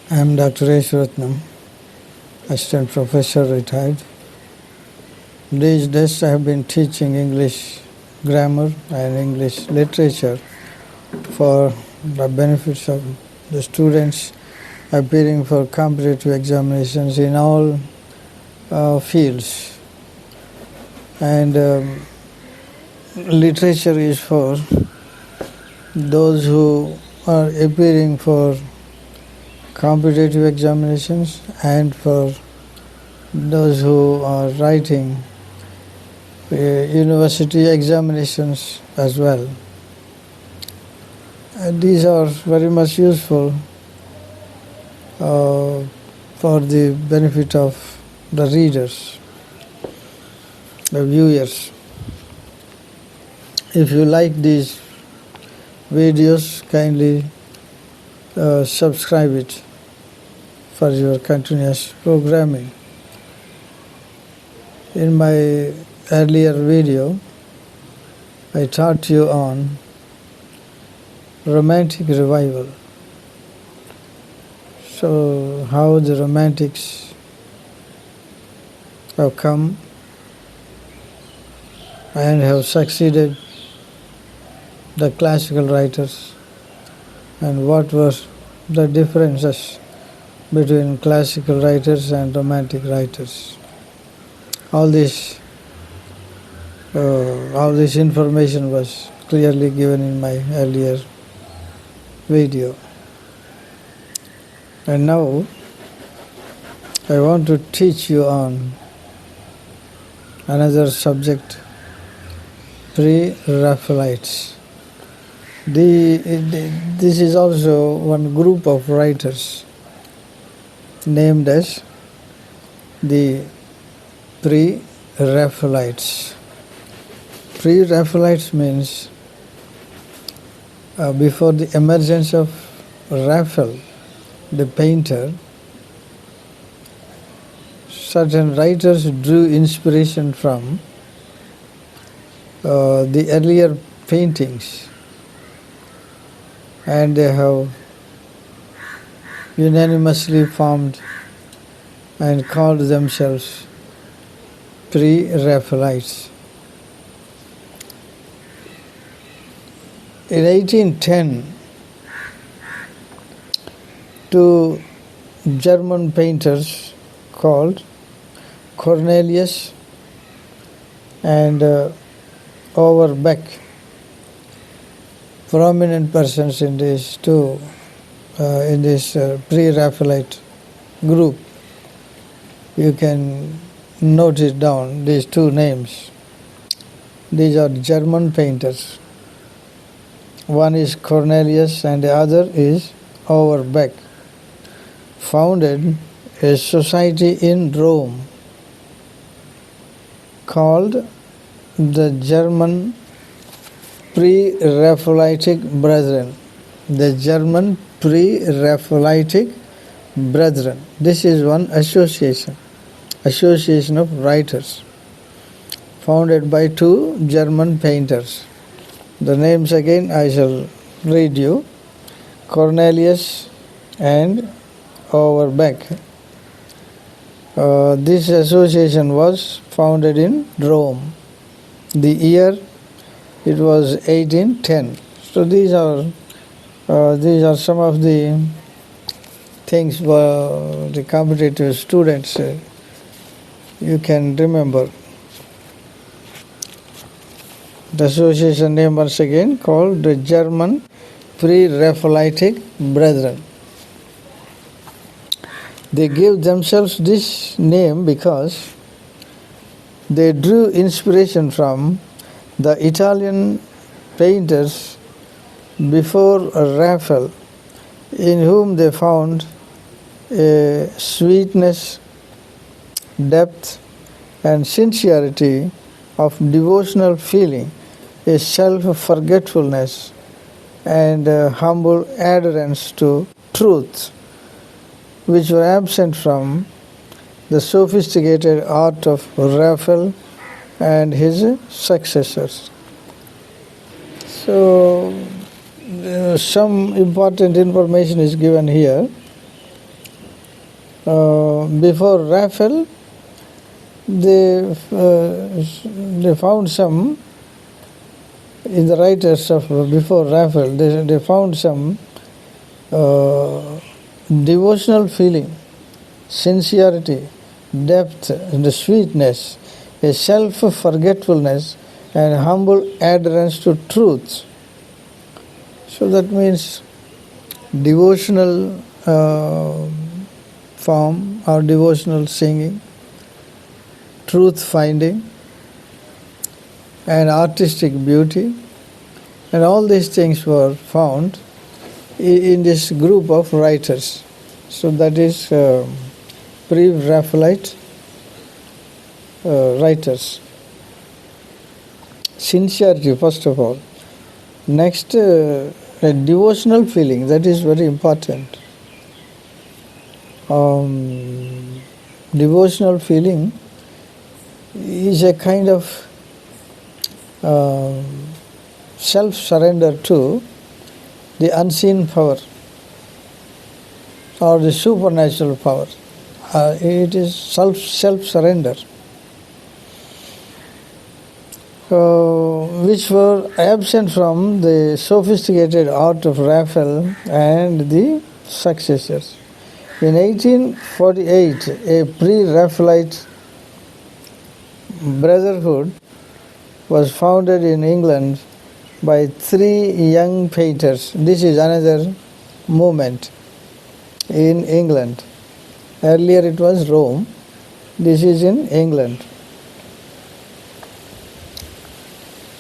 I am Dr. Eswaratnam, Assistant Professor retired. These days I have been teaching English grammar and English literature for the benefits of the students appearing for competitive examinations in all fields. And literature is for those who are appearing for competitive examinations and for those who are writing university examinations as well. And these are very much useful for the benefit of the readers, the viewers. If you like these videos, kindly subscribe it for your continuous programming. In my earlier video, I taught you on romantic revival. So how the romantics have come and have succeeded the classical writers, and what were the differences between classical writers and romantic writers. All this information was clearly given in my earlier video. And now I want to teach you on another subject, Pre-Raphaelites. This is also one group of writers named as the Pre-Raphaelites. Pre-Raphaelites means before the emergence of Raphael, the painter, certain writers drew inspiration from the earlier paintings, and they have unanimously formed and called themselves Pre-Raphaelites. In 1810, two German painters called Cornelius and Overbeck, prominent persons in this Pre-Raphaelite group. You can note it down, these two names. These are German painters. One is Cornelius and the other is Overbeck. Founded a society in Rome called the German Pre-Raphaelitic Brethren. The German Pre-Raphaelitic Brethren. This is one association of writers founded by two German painters. The names again I shall read you: Cornelius and Overbeck. This association was founded in Rome. The year it was 1810. So these are some of the things for the competitive students you can remember. The association name once again called the German Pre-Raphaelitic Brethren. They gave themselves this name because they drew inspiration from the Italian painters before Raphael, in whom they found a sweetness, depth, and sincerity of devotional feeling, a self-forgetfulness, and humble adherence to truth, which were absent from the sophisticated art of Raphael and his successors. So some important information is given here. before Raphael, they found some, in the writers of before Raphael, they found some devotional feeling, sincerity, depth, and sweetness, a self-forgetfulness, and humble adherence to truth. So that means devotional form or devotional singing, truth finding, and artistic beauty, and all these things were found in this group of writers. So that is pre-Raphaelite writers. Sincerity, first of all. Next, a devotional feeling, that is very important. Devotional feeling is a kind of self-surrender to the unseen power or the supernatural power. It is self-surrender, which were absent from the sophisticated art of Raphael and the successors. In 1848, a pre-Raphaelite brotherhood was founded in England by three young painters. This is another movement in England. Earlier it was Rome. This is in England.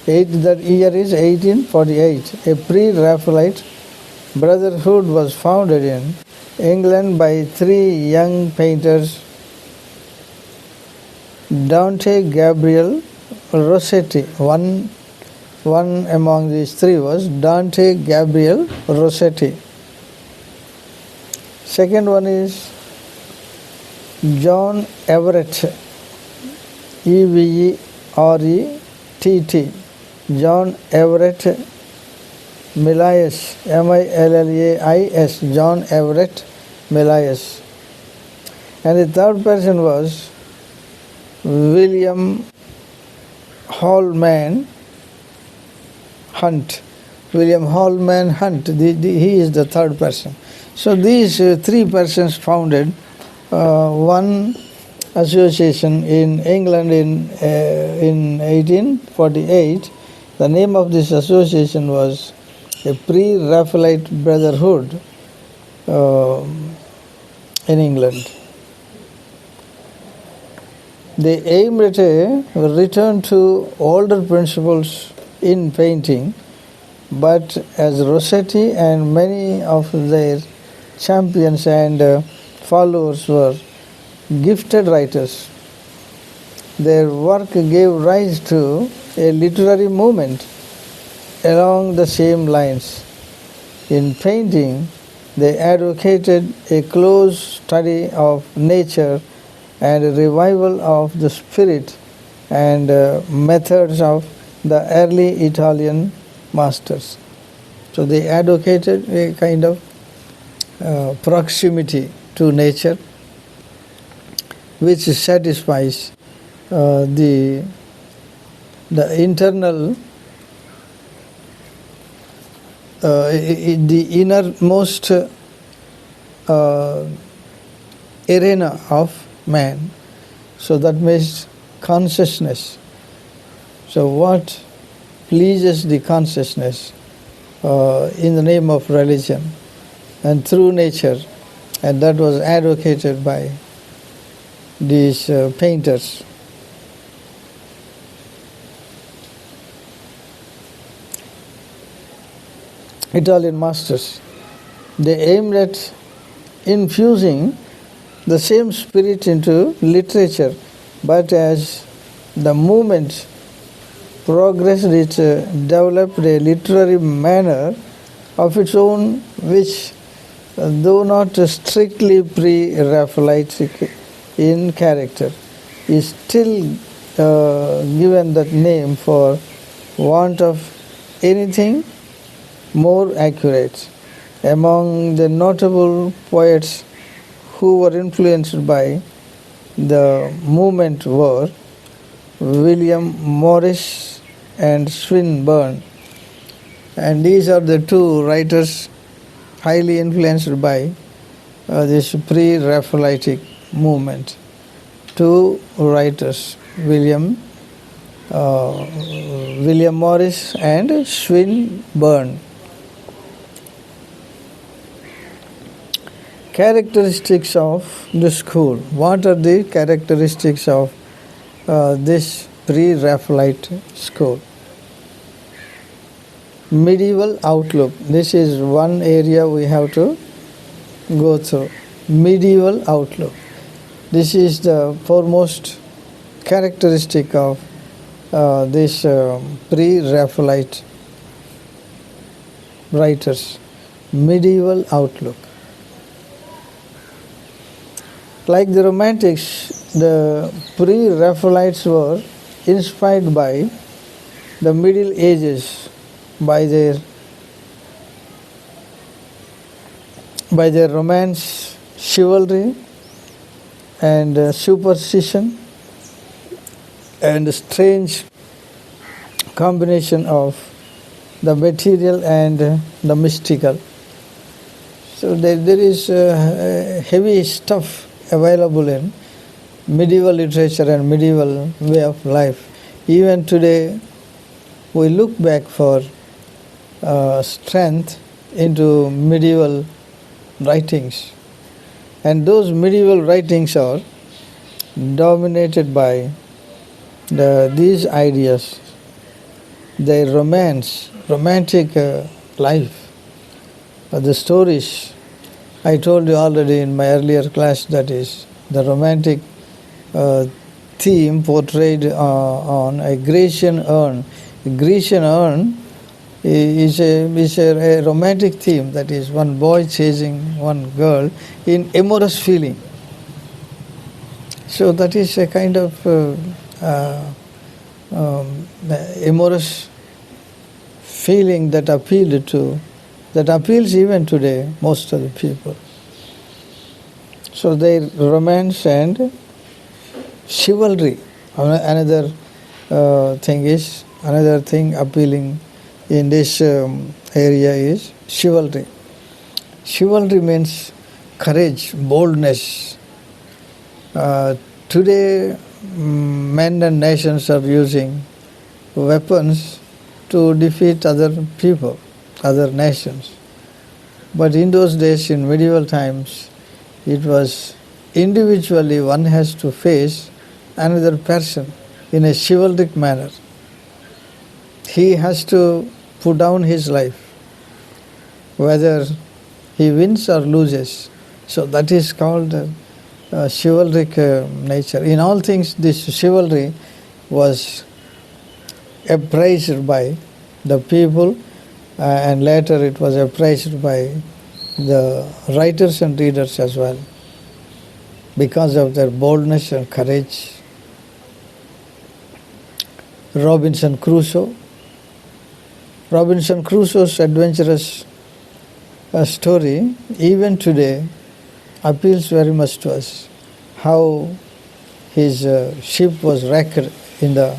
That year is 1848. A pre-Raphaelite brotherhood was founded in England by three young painters, Dante Gabriel Rossetti. One among these three was Dante Gabriel Rossetti. Second one is John Everett, Everett, John Everett Millais, Millais, John Everett Millais. And the third person was William Holman Hunt. William Holman Hunt, he is the third person. So these three persons founded one association in England in 1848. The name of this association was a pre-Raphaelite brotherhood in England. They aimed at a return to older principles in painting, but as Rossetti and many of their champions and followers were gifted writers, their work gave rise to a literary movement along the same lines. In painting, they advocated a close study of nature and a revival of the spirit and methods of the early Italian masters. So they advocated a kind of proximity to nature which satisfies the internal, the innermost arena of man. So that means consciousness. So what pleases the consciousness in the name of religion and through nature, and that was advocated by these painters. Italian masters. They aimed at infusing the same spirit into literature, but as the movement progressed, it developed a literary manner of its own, which, though not strictly pre-Raphaelite in character, is still given that name for want of anything more accurate. Among the notable poets who were influenced by the movement were William Morris and Swinburne. And these are the two writers highly influenced by this pre-Raphaelitic movement. Two writers, William Morris and Swinburne. Characteristics of the school. What are the characteristics of this pre-Raphaelite school? Medieval outlook. This is one area we have to go through. Medieval outlook. This is the foremost characteristic of this pre-Raphaelite writers. Medieval outlook. Like the Romantics, the pre-Raphaelites were inspired by the Middle Ages, by their romance, chivalry, and superstition, and a strange combination of the material and the mystical. So there is heavy stuff available in medieval literature and medieval way of life. Even today, we look back for strength into medieval writings. And those medieval writings are dominated by these ideas, their romantic life, the stories. I told you already in my earlier class, that is the romantic theme portrayed on a Grecian urn. A Grecian urn is a romantic theme, that is one boy chasing one girl in amorous feeling. So that is a kind of amorous feeling that appeals even today most of the people. So their romance and chivalry. Another thing appealing in this area is chivalry. Chivalry means courage, boldness. Today, men and nations are using weapons to defeat other people, other nations. But in those days, in medieval times, it was individually one has to face another person in a chivalric manner. He has to put down his life, whether he wins or loses. So that is called chivalric nature. In all things, this chivalry was appraised by the people, and later it was appraised by the writers and readers as well, because of their boldness and courage. Robinson Crusoe's adventurous story, even today, appeals very much to us. How his ship was wrecked in the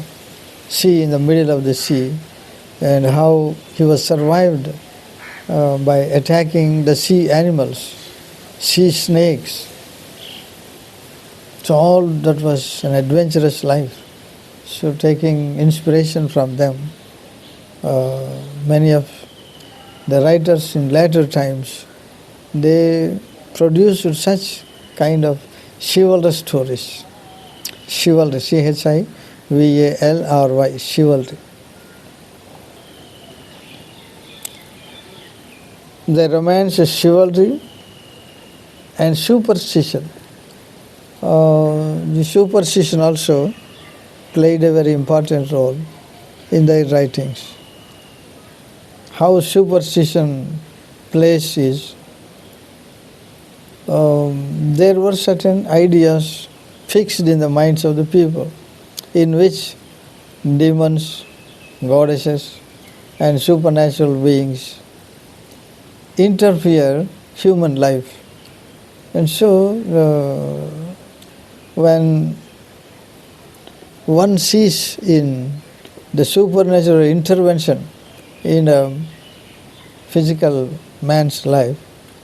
sea, in the middle of the sea, and how he was survived by attacking the sea animals, sea snakes. So all that was an adventurous life. So taking inspiration from them, many of the writers in later times, they produced such kind of chivalrous stories. Chivalry, Chivalry, chivalry. The romance is chivalry and superstition. The superstition also played a very important role in their writings. How superstition plays is, there were certain ideas fixed in the minds of the people, in which demons, goddesses, and supernatural beings interfere human life. And so when one sees in the supernatural intervention in a physical man's life,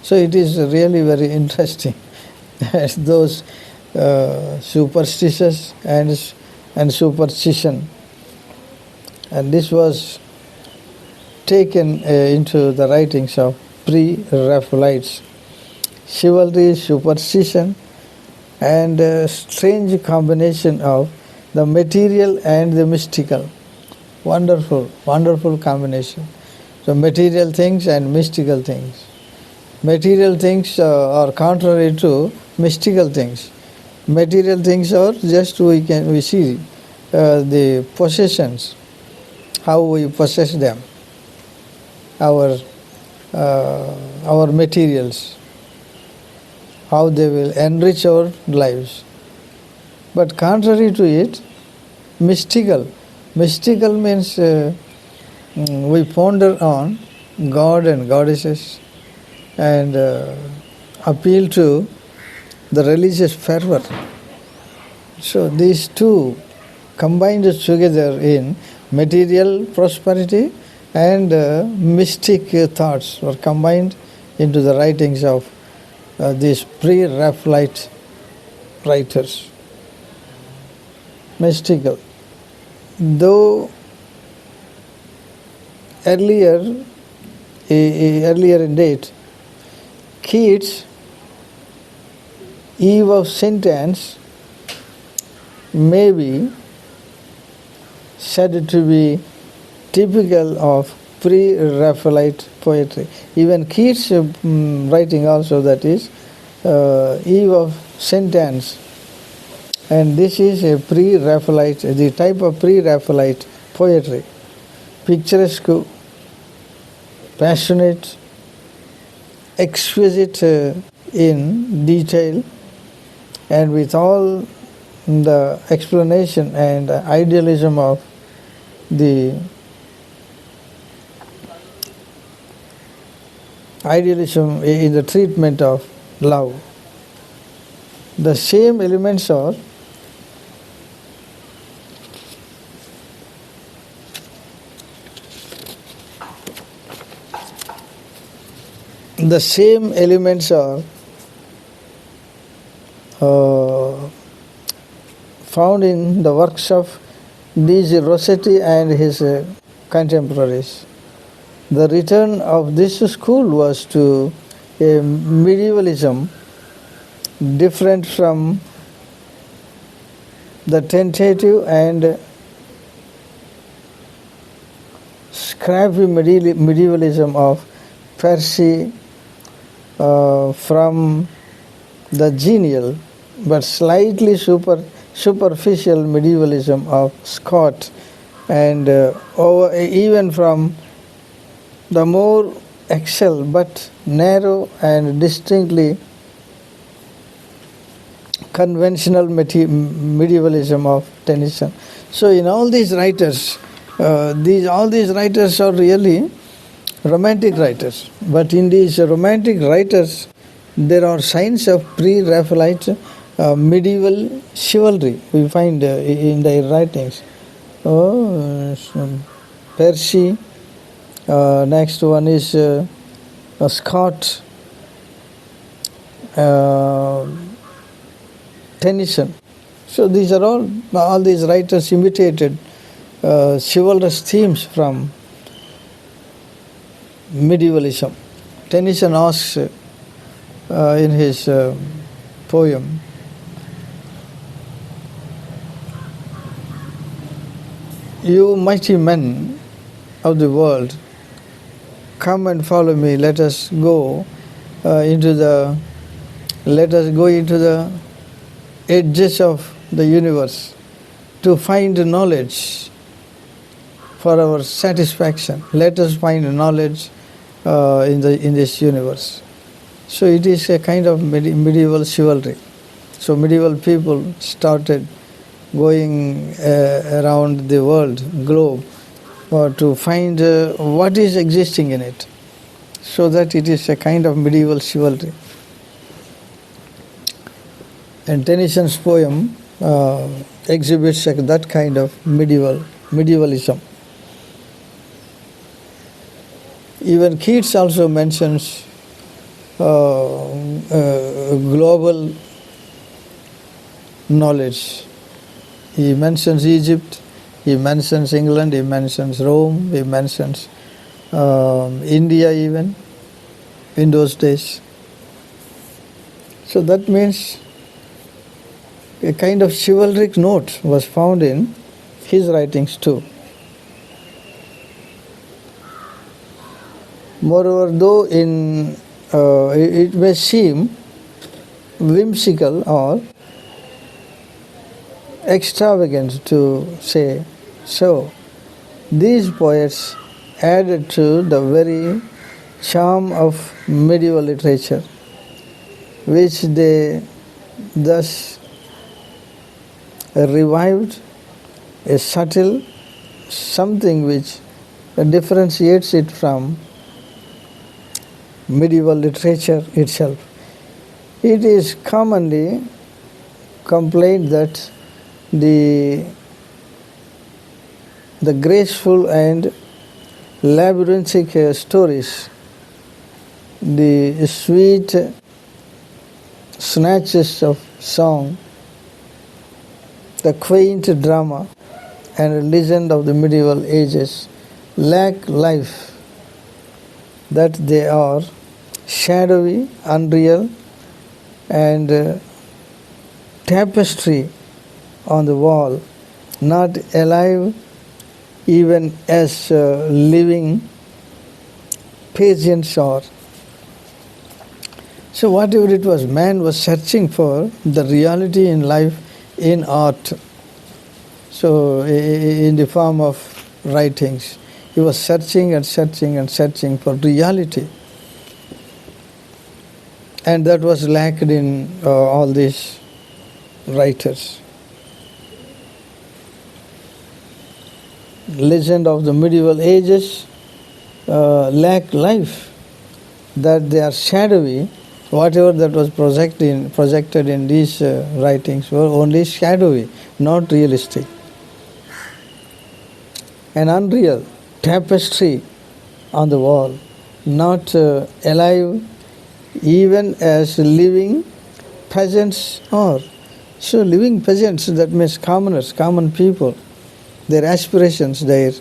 so it is really very interesting. Those superstitious and superstition, and this was taken into the writings of pre-Raphaelites. Chivalry, superstition, and a strange combination of the material and the mystical. Wonderful, wonderful combination. So material things and mystical things. Material things are contrary to mystical things. Material things are just we see the possessions, how we possess them, our materials, how they will enrich our lives. But contrary to it, mystical. Mystical means we ponder on God and goddesses and appeal to the religious fervor. So these two combined together in material prosperity and mystic thoughts were combined into the writings of these pre-Raphaelite writers. Mystical. Though earlier in date, Keats' Eve of St. Anne's may be said to be typical of pre-Raphaelite poetry. Even Keats' writing also, that is Eve of St. Anne's, and this is a pre-Raphaelite, the type of pre-Raphaelite poetry, picturesque, passionate, exquisite in detail, and with all the explanation and idealism of the idealism in the treatment of love. The same elements are found in the works of these Rossetti and his contemporaries. The return of this school was to a medievalism different from the tentative and scrappy medievalism of Percy, from the genial but slightly superficial medievalism of Scott, and even from the more excel but narrow and distinctly conventional medievalism of Tennyson. So in all these writers, all these writers are really romantic writers. But in these romantic writers, there are signs of pre-Raphaelite medieval chivalry we find in their writings. Percy, next one is Scott, Tennyson. So these are all these writers imitated chivalrous themes from medievalism. Tennyson asks in his poem, "You mighty men of the world, come and follow me. Let us go into the edges of the universe to find knowledge for our satisfaction. Let us find knowledge in this universe." So it is a kind of medieval chivalry. So medieval people started going around the globe, to find what is existing in it, so that it is a kind of medieval chivalry. And Tennyson's poem exhibits that kind of medievalism. Even Keats also mentions global knowledge. He mentions Egypt, he mentions England, he mentions Rome, he mentions India even in those days. So that means a kind of chivalric note was found in his writings too. Moreover, though it may seem whimsical or extravagant to say so, these poets added to the very charm of medieval literature, which they thus revived a subtle something which differentiates it from medieval literature itself. It is commonly complained that the graceful and labyrinthic stories, the sweet snatches of song, the quaint drama and legend of the medieval ages lack life, that they are shadowy, unreal, and tapestry on the wall, not alive even as living pageants are. So whatever it was, man was searching for the reality in life in art. So in the form of writings, he was searching and searching and searching for reality. And that was lacked in all these writers. Legend of the medieval ages lack life, that they are shadowy. Whatever that was projected in these writings were only shadowy, not realistic. An unreal tapestry on the wall, not alive even as living peasants are. So living peasants, that means commoners, common people, their aspirations, their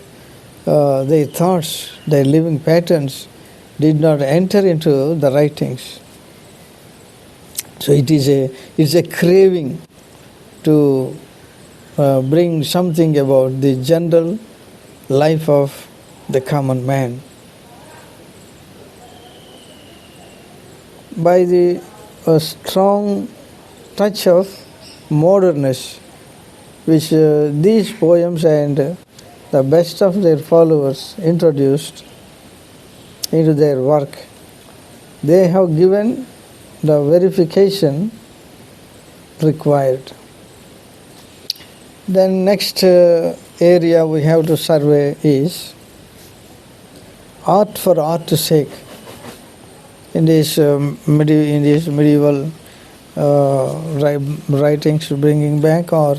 thoughts, their living patterns did not enter into the writings. So it's a craving to bring something about the general life of the common man. By the strong touch of modernness, which these poems and the best of their followers introduced into their work, they have given the verification required. Then next area we have to survey is art for art's sake. In these medieval writings, bringing back, or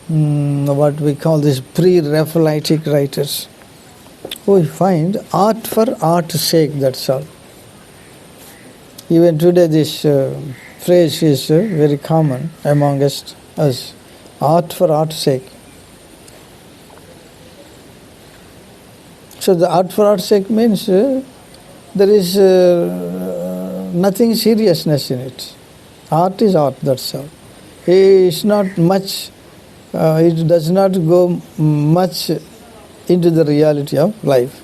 what we call these pre-Raphaelitic writers, we find art for art's sake, that's all. Even today this phrase is very common amongst us, art for art's sake. So the art for art's sake means there is nothing seriousness in it. Art is art, that's all. It's not much, it does not go much into the reality of life.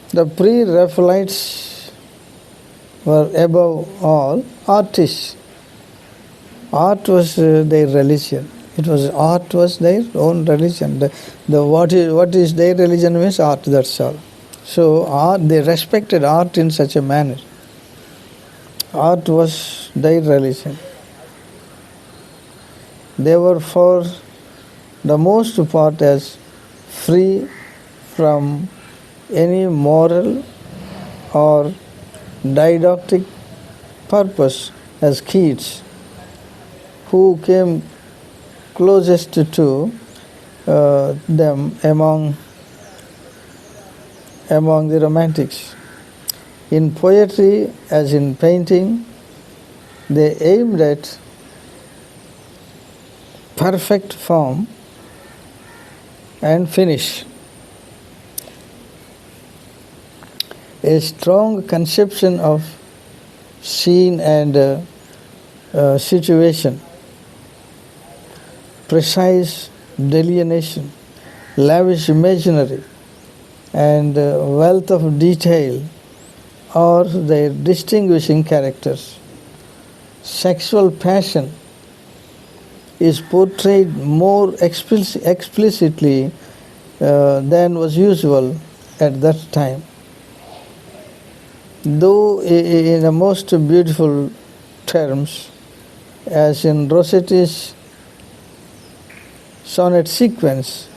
The pre-Raphaelites were above all artists. Art was their religion. Art was their own religion. What is their religion means art, that's all. So art, they respected art in such a manner. Art was their religion. They were for the most part as free from any moral or didactic purpose as Keats, who came closest to them among the Romantics. In poetry, as in painting, they aimed at perfect form and finish. A strong conception of scene and situation, precise delineation, lavish imaginary, and wealth of detail are their distinguishing characters. Sexual passion is portrayed more explicitly than was usual at that time. Though in the most beautiful terms, as in Rossetti's sonnet sequence,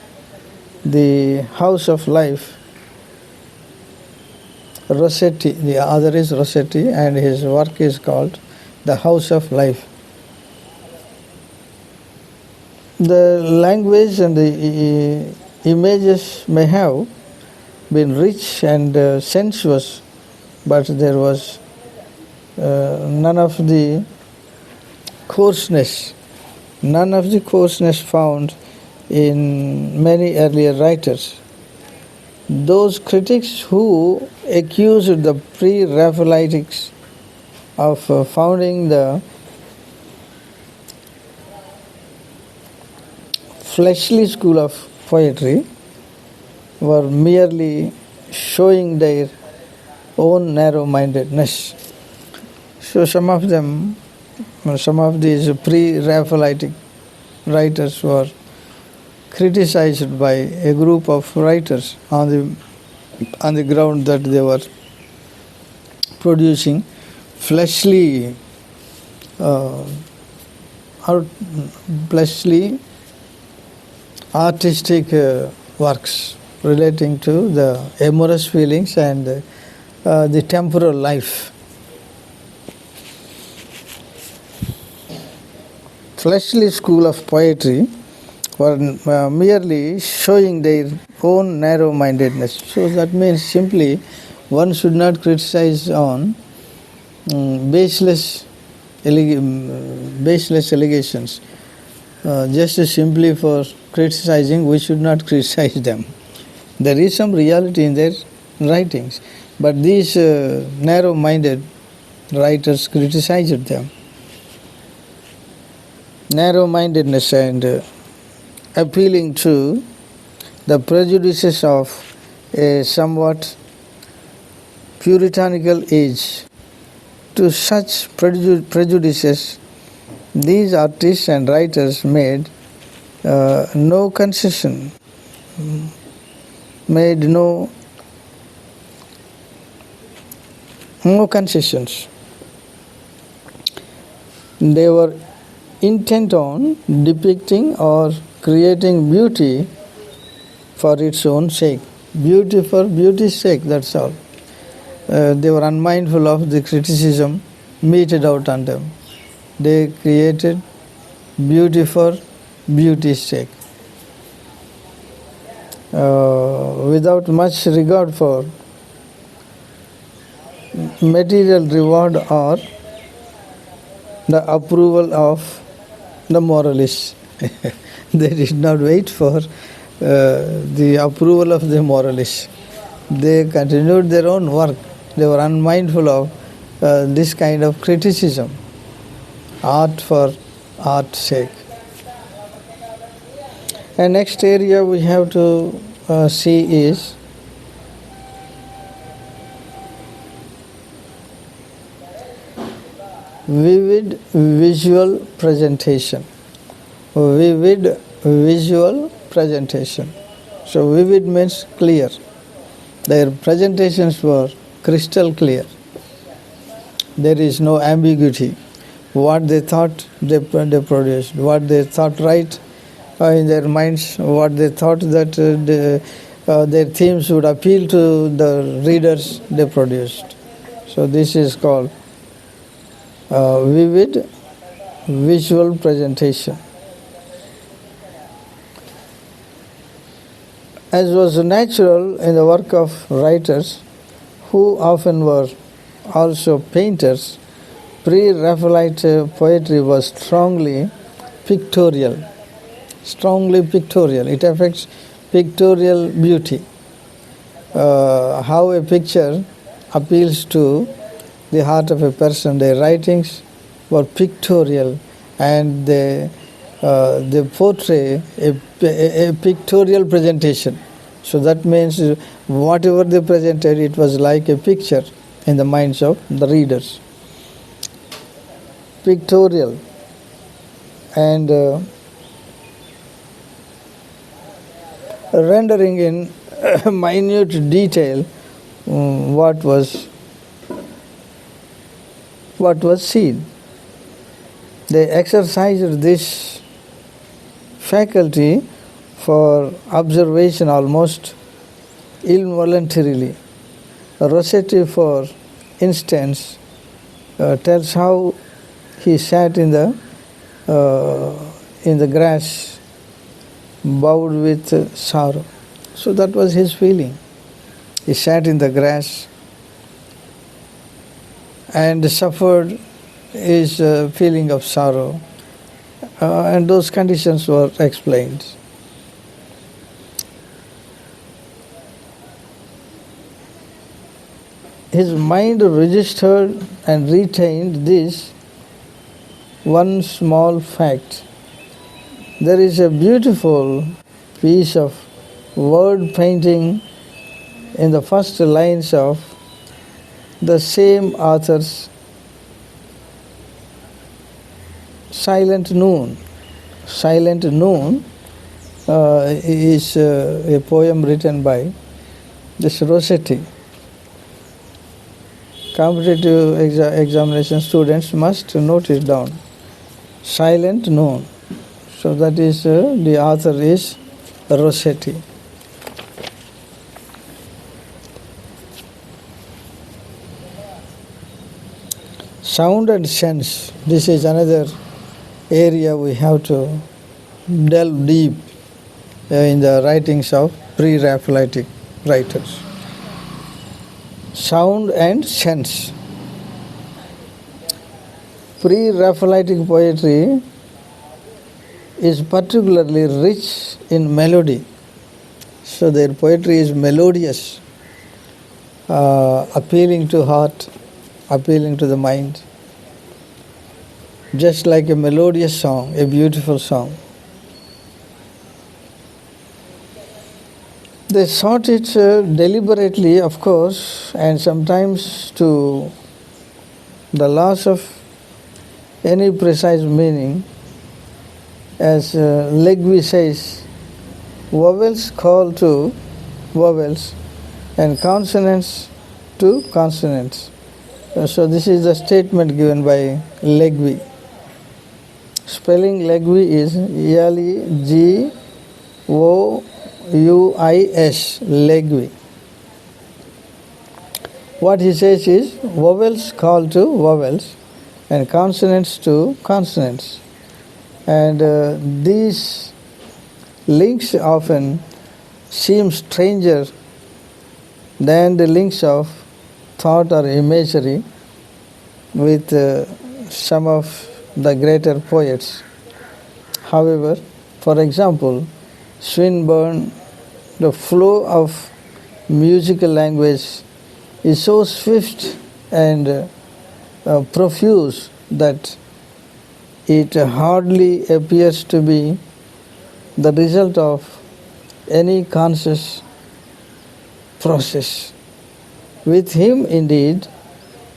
The House of Life, Rossetti, the other is Rossetti, and his work is called The House of Life. The language and the images may have been rich and sensuous, but there was none of the coarseness found in many earlier writers. Those critics who accused the pre-Raphaelitics of founding the fleshly school of poetry were merely showing their own narrow-mindedness. So some of these pre-Raphaelitic writers were criticized by a group of writers on the ground that they were producing fleshly artistic works relating to the amorous feelings and the temporal life. Fleshly school of poetry were merely showing their own narrow-mindedness. So that means simply one should not criticize on baseless allegations. Just simply for criticizing, we should not criticize them. There is some reality in their writings, but these narrow-minded writers criticized them. Narrow-mindedness and appealing to the prejudices of a somewhat puritanical age. To such prejudices, these artists and writers made no concession, made no concessions. They were intent on depicting or creating beauty for its own sake. Beauty for beauty's sake, that's all. They were unmindful of the criticism meted out on them. They created beauty for beauty's sake, without much regard for material reward or the approval of the moralists. They did not wait for the approval of the moralists. They continued their own work. They were unmindful of this kind of criticism. Art for art's sake. And next area we have to see is vivid visual presentation. Vivid visual presentation. So vivid means clear. Their presentations were crystal clear. There is no ambiguity. What they thought, they produced. What they thought right in their minds, what they thought that their themes would appeal to the readers, they produced. So this is called vivid visual presentation. As was natural in the work of writers who often were also painters, pre-Raphaelite poetry was strongly pictorial. It affects pictorial beauty. How a picture appeals to the heart of a person. Their writings were pictorial, and they portray a pictorial presentation. So that means whatever they presented, it was like a picture in the minds of the readers. Pictorial and rendering in minute detail what was seen. They exercised this faculty for observation almost involuntarily. Rossetti, for instance, tells how he sat in the grass, bowed with sorrow. So that was his feeling. He sat in the grass and suffered his feeling of sorrow, and those conditions were explained. His mind registered and retained this one small fact. There is a beautiful piece of word painting in the first lines of the same author's Silent Noon. Silent Noon is a poem written by this Rossetti. Competitive examination students must note it down. Silent Noon. So that is the author is Rossetti. Sound and sense. This is another area we have to delve deep in the writings of pre-Raphaelitic writers. Sound and sense. Pre-Raphaelitic poetry is particularly rich in melody. So their poetry is melodious, appealing to heart, appealing to the mind. Just like a melodious song, a beautiful song. They sought it deliberately, of course, and sometimes to the loss of any precise meaning. As Legge says, vowels call to vowels and consonants to consonants. So this is the statement given by Legge. Spelling Legge is Legguis, Legge. What he says is vowels call to vowels and consonants to consonants. And these links often seem stranger than the links of thought or imagery with some of the greater poets. However, for example, Swinburne, the flow of musical language is so swift and profuse that it hardly appears to be the result of any conscious process. With him, indeed,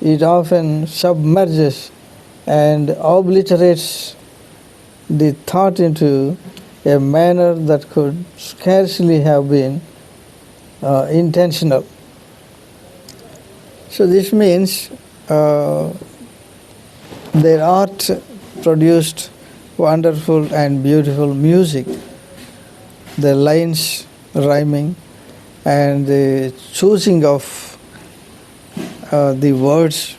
it often submerges and obliterates the thought into a manner that could scarcely have been intentional. So this means their art produced wonderful and beautiful music, the lines rhyming and the choosing of the words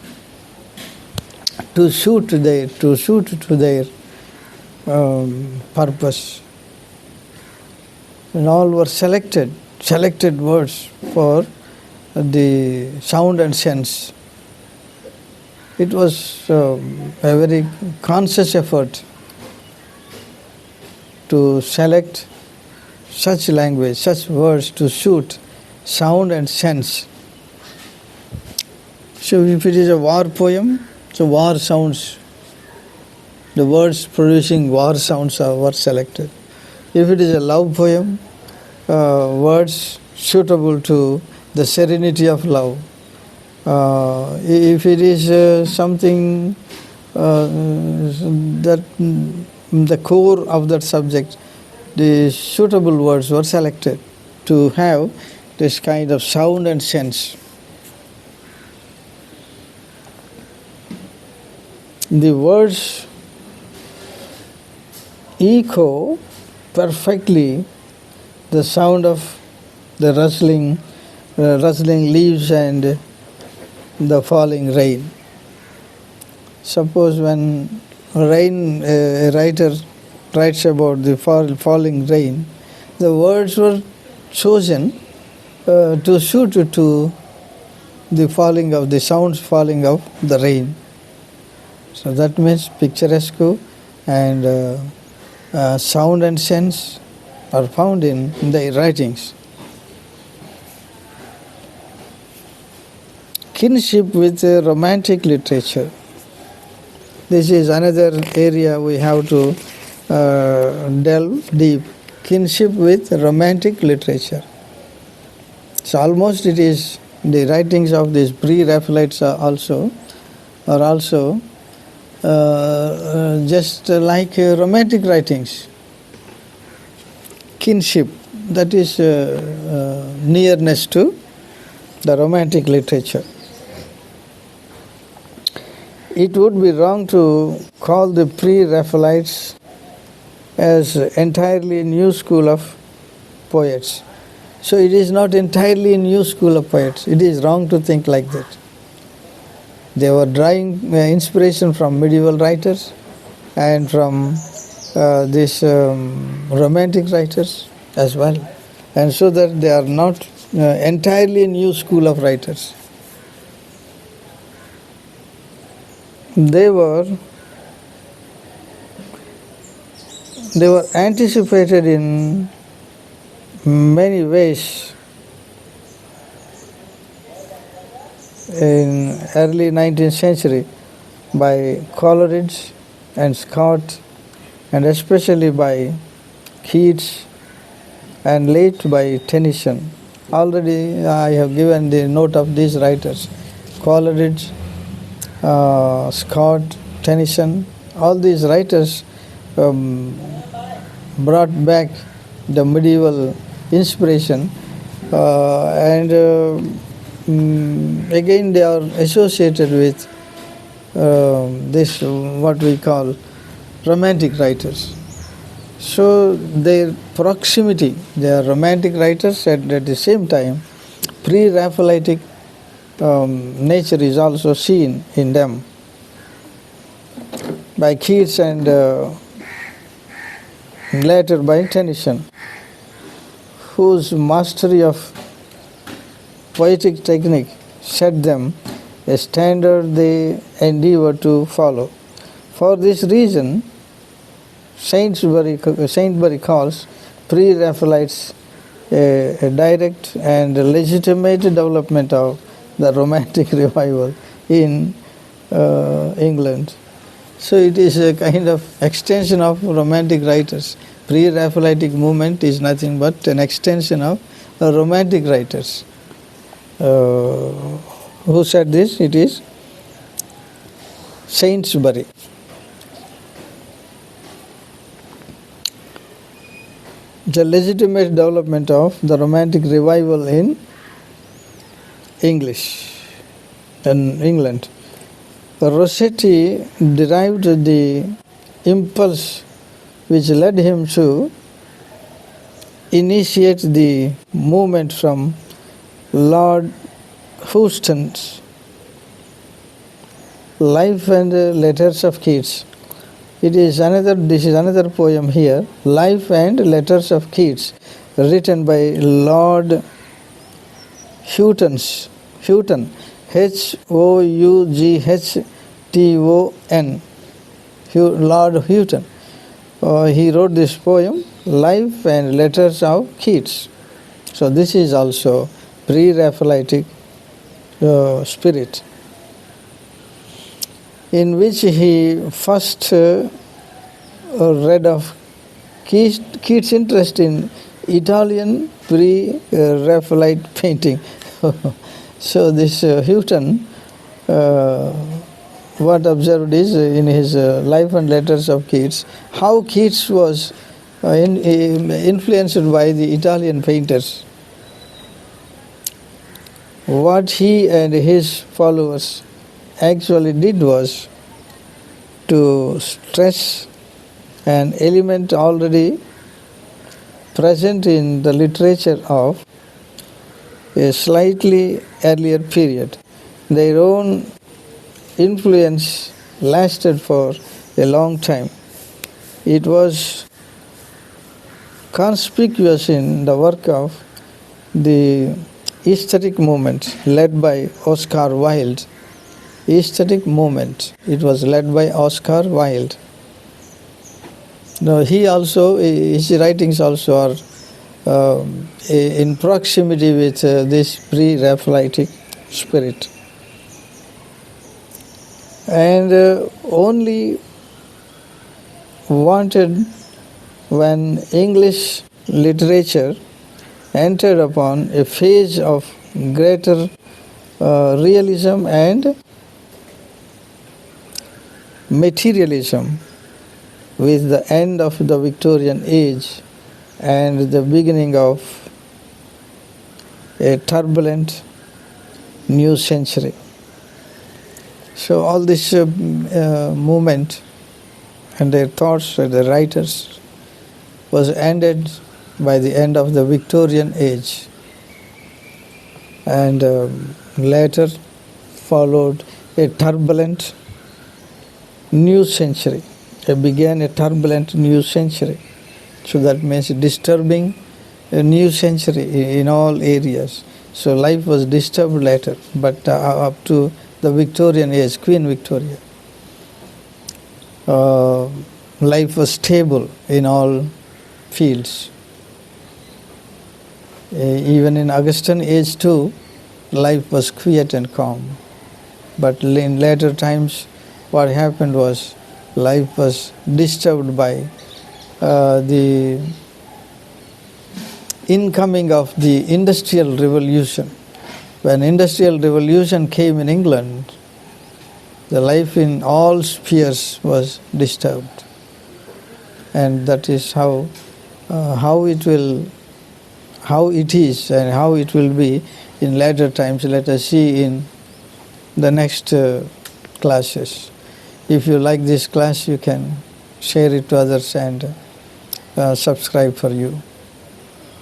to suit to their purpose. And all were selected words for the sound and sense. It was a very conscious effort to select such language, such words to suit sound and sense. So if it is a war poem, so war sounds, the words producing war sounds were selected. If it is a love poem, words suitable to the serenity of love. If it is something that the core of that subject, the suitable words were selected to have this kind of sound and sense. The words echo perfectly the sound of the rustling leaves and the falling rain. Suppose when a writer writes about the falling rain, the words were chosen to suit to the sounds falling of the rain. So that means picturesque and sound and sense are found in their writings. Kinship with romantic literature. This is another area we have to delve deep. Kinship with romantic literature. So almost it is the writings of these pre-Raphaelites are also just like romantic writings. Kinship, that is nearness to the romantic literature. It would be wrong to call the pre-Raphaelites as entirely new school of poets. So it is not entirely a new school of poets. It is wrong to think like that. They were drawing inspiration from medieval writers and from these romantic writers as well. And so that they are not entirely a new school of writers. They were anticipated in many ways in early 19th century by Coleridge and Scott, and especially by Keats, and late by Tennyson. Already I have given the note of these writers: Coleridge, Scott, Tennyson. All these writers brought back the medieval inspiration, and again they are associated with this what we call romantic writers. So their proximity, they are romantic writers, and at the same time pre-Raphaelitic nature is also seen in them by Keats and later by Tennyson, whose mastery of poetic technique set them a standard they endeavor to follow. For this reason, Saintsbury calls pre-Raphaelites a direct and legitimate development of the Romantic revival in England. So it is a kind of extension of Romantic writers. Pre-Raphaelitic movement is nothing but an extension of Romantic writers. Who said this? It is Saintsbury. The legitimate development of the Romantic revival in England. Rossetti derived the impulse which led him to initiate the movement from Lord Houston's Life and Letters of Keats. This is another poem here, Life and Letters of Keats, written by Lord Houghton, Houghton, Lord Houghton. He wrote this poem, Life and Letters of Keats. So this is also pre-Raphaelitic spirit, in which he first read of Keats' interest in Italian pre-Raphaelite painting. So this Houghton, what observed is in his Life and Letters of Keats, how Keats was influenced by the Italian painters. What he and his followers actually did was to stress an element already present in the literature of a slightly earlier period. Their own influence lasted for a long time. It was conspicuous in the work of the aesthetic movement led by Oscar Wilde. Aesthetic movement. It was led by Oscar Wilde. Now his writings also are in proximity with this pre-Raphaelitic spirit. And only wanted when English literature entered upon a phase of greater realism and materialism with the end of the Victorian age and the beginning of a turbulent new century. So all this movement and their thoughts, the writers, was ended by the end of the Victorian age, and later followed a turbulent new century. It began a turbulent new century. So that means disturbing a new century in all areas. So life was disturbed later, but up to the Victorian age, Queen Victoria, life was stable in all fields. Even in Augustan age too, life was quiet and calm. But in later times, what happened was life was disturbed by the incoming of the Industrial Revolution. When Industrial Revolution came in England, the life in all spheres was disturbed, and that is how it is and how it will be in later times. Let us see in the next classes. If you like this class, you can share it to others and subscribe for you.